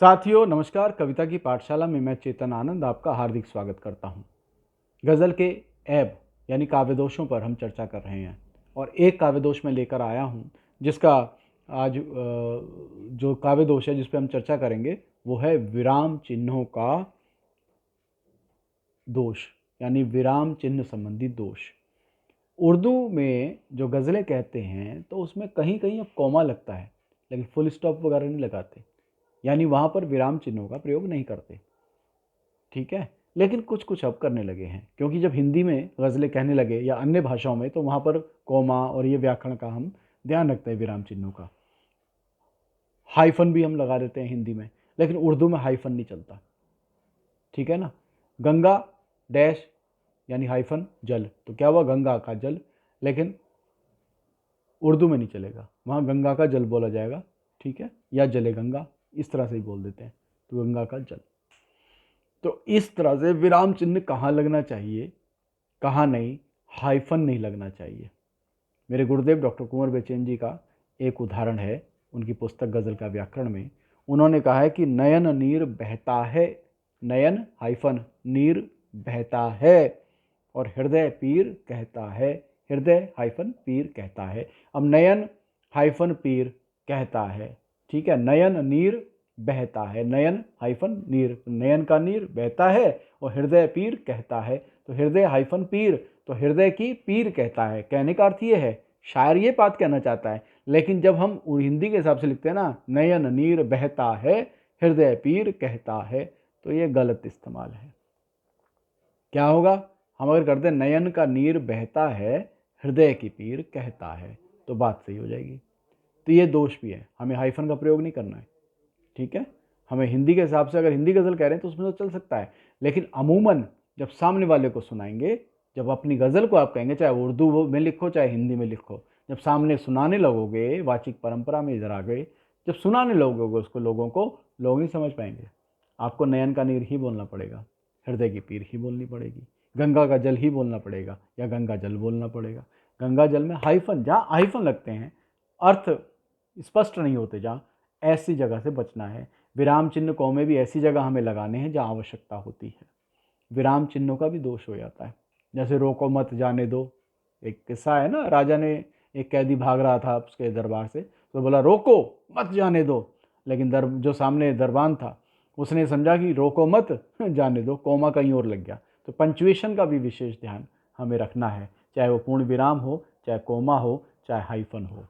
साथियों नमस्कार। कविता की पाठशाला में मैं चेतन आनंद आपका हार्दिक स्वागत करता हूं। गज़ल के ऐब यानी काव्य दोषों पर हम चर्चा कर रहे हैं और एक काव्य दोष मैं लेकर आया हूं जिसका आज जो काव्य दोष है जिस पर हम चर्चा करेंगे वो है विराम चिन्हों का दोष यानी विराम चिन्ह संबंधी दोष। उर्दू में जो गज़लें कहते हैं तो उसमें कहीं कहीं अब कॉमा लगता है लेकिन फुल स्टॉप वगैरह नहीं लगाते, यानी वहाँ पर विराम चिन्हों का प्रयोग नहीं करते। ठीक है, लेकिन कुछ कुछ अब करने लगे हैं क्योंकि जब हिंदी में गज़लें कहने लगे या अन्य भाषाओं में तो वहाँ पर कॉमा और ये व्याकरण का हम ध्यान रखते हैं, विराम चिन्हों का। हाइफन भी हम लगा देते हैं हिंदी में, लेकिन उर्दू में हाइफन नहीं चलता। ठीक है ना। गंगा डैश यानी हाइफन जल, तो क्या हुआ गंगा का जल, लेकिन उर्दू में नहीं चलेगा, वहाँ गंगा का जल बोला जाएगा। ठीक है, या जले गंगा इस तरह से ही बोल देते हैं, तो गंगा का जल। तो इस तरह से विराम चिन्ह कहाँ लगना चाहिए कहाँ नहीं, हाइफन नहीं लगना चाहिए। मेरे गुरुदेव डॉक्टर कुंवर बेचैन जी का एक उदाहरण है, उनकी पुस्तक गज़ल का व्याकरण में उन्होंने कहा है कि नयन नीर बहता है, नयन हाइफन नीर बहता है और हृदय पीर कहता है, हृदय हाइफन पीर कहता है। अब नयन हाइफन पीर कहता है, ठीक है, नयन नीर बहता है, नयन हाइफन नीर, नयन का नीर बहता है और हृदय पीर कहता है, तो हृदय हाइफन पीर, तो हृदय की पीर कहता है। कहने का अर्थ ये है, शायर ये बात कहना चाहता है, लेकिन जब हम हिंदी के हिसाब से लिखते हैं ना, नयन नीर बहता है हृदय पीर कहता है, तो ये गलत इस्तेमाल है। क्या होगा, हम अगर करते नयन का नीर बहता है हृदय की पीर कहता है तो बात सही हो जाएगी। तो ये दोष भी है, हमें हाइफन का प्रयोग नहीं करना है। ठीक है, हमें हिंदी के हिसाब से अगर हिंदी गज़ल कह रहे हैं तो उसमें तो चल सकता है, लेकिन अमूमन जब सामने वाले को सुनाएंगे, जब अपनी गज़ल को आप कहेंगे, चाहे उर्दू में लिखो चाहे हिंदी में लिखो, जब सामने सुनाने लगोगे, वाचिक परंपरा में इधर आ गए, जब सुनाने लगोगे उसको लोगों को, लोग नहीं समझ पाएंगे। आपको नयन का नीर ही बोलना पड़ेगा, हृदय की पीर ही बोलनी पड़ेगी, गंगा का जल ही बोलना पड़ेगा या गंगा जल बोलना पड़ेगा। गंगा जल में हाइफन, जहाँ हाइफन लगते हैं अर्थ स्पष्ट नहीं होते, जहाँ ऐसी जगह से बचना है। विराम चिन्ह कौमे भी ऐसी जगह हमें लगाने हैं जहाँ आवश्यकता होती है। विराम चिन्हों का भी दोष हो जाता है, जैसे रोको मत जाने दो, एक किस्सा है ना, राजा ने, एक कैदी भाग रहा था उसके दरबार से, तो बोला रोको मत जाने दो, लेकिन जो सामने दरबान था उसने समझा कि रोको मत जाने दो, कोमा कहीं और लग गया। तो पंचुएशन का भी विशेष ध्यान हमें रखना है, चाहे वो पूर्ण विराम हो, चाहे कोमा हो, चाहे हाइफन हो।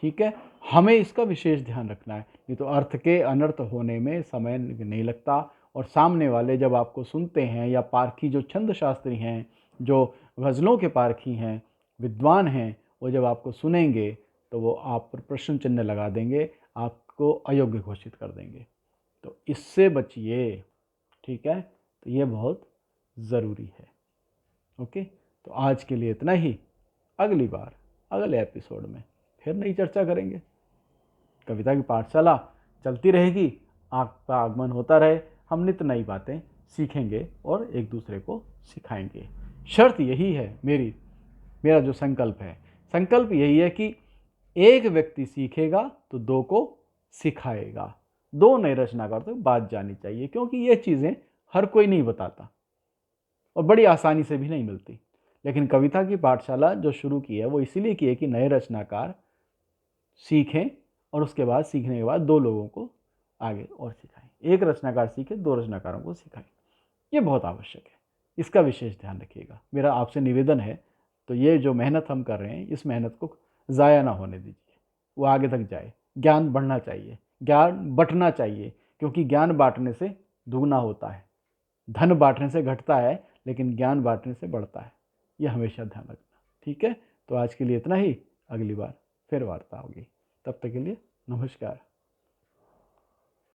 ठीक है, हमें इसका विशेष ध्यान रखना है, नहीं तो अर्थ के अनर्थ होने में समय नहीं लगता। और सामने वाले जब आपको सुनते हैं, या पारखी जो छंद शास्त्री हैं, जो गज़लों के पारखी हैं, विद्वान हैं, वो जब आपको सुनेंगे तो वो आप पर प्रश्न चिन्ह लगा देंगे, आपको अयोग्य घोषित कर देंगे। तो इससे बचिए। ठीक है, तो ये बहुत ज़रूरी है। ओके, तो आज के लिए इतना ही। अगली बार अगले एपिसोड में फिर नई चर्चा करेंगे। कविता की पाठशाला चलती रहेगी, आपका आगमन होता रहे, हम नित्य नई बातें सीखेंगे और एक दूसरे को सिखाएंगे। शर्त यही है, मेरा जो संकल्प है, संकल्प यही है कि एक व्यक्ति सीखेगा तो दो को सिखाएगा। दो नए रचनाकार तक बात जानी चाहिए, क्योंकि ये चीज़ें हर कोई नहीं बताता और बड़ी आसानी से भी नहीं मिलती। लेकिन कविता की पाठशाला जो शुरू की है वो इसीलिए की है कि नए रचनाकार सीखें और उसके बाद सीखने के बाद दो लोगों को आगे और सिखाएं। एक रचनाकार सीखे, दो रचनाकारों को सिखाएं, ये बहुत आवश्यक है। इसका विशेष ध्यान रखिएगा, मेरा आपसे निवेदन है। तो ये जो मेहनत हम कर रहे हैं, इस मेहनत को ज़ाया ना होने दीजिए, वो आगे तक जाए। ज्ञान बढ़ना चाहिए, ज्ञान बंटना चाहिए, क्योंकि ज्ञान बांटने से दुगना होता है, धन बांटने से घटता है, लेकिन ज्ञान बांटने से बढ़ता है। ये हमेशा ध्यान रखना। ठीक है, तो आज के लिए इतना ही, अगली बार फिर वार्ता होगी। तब तक के लिए नमस्कार।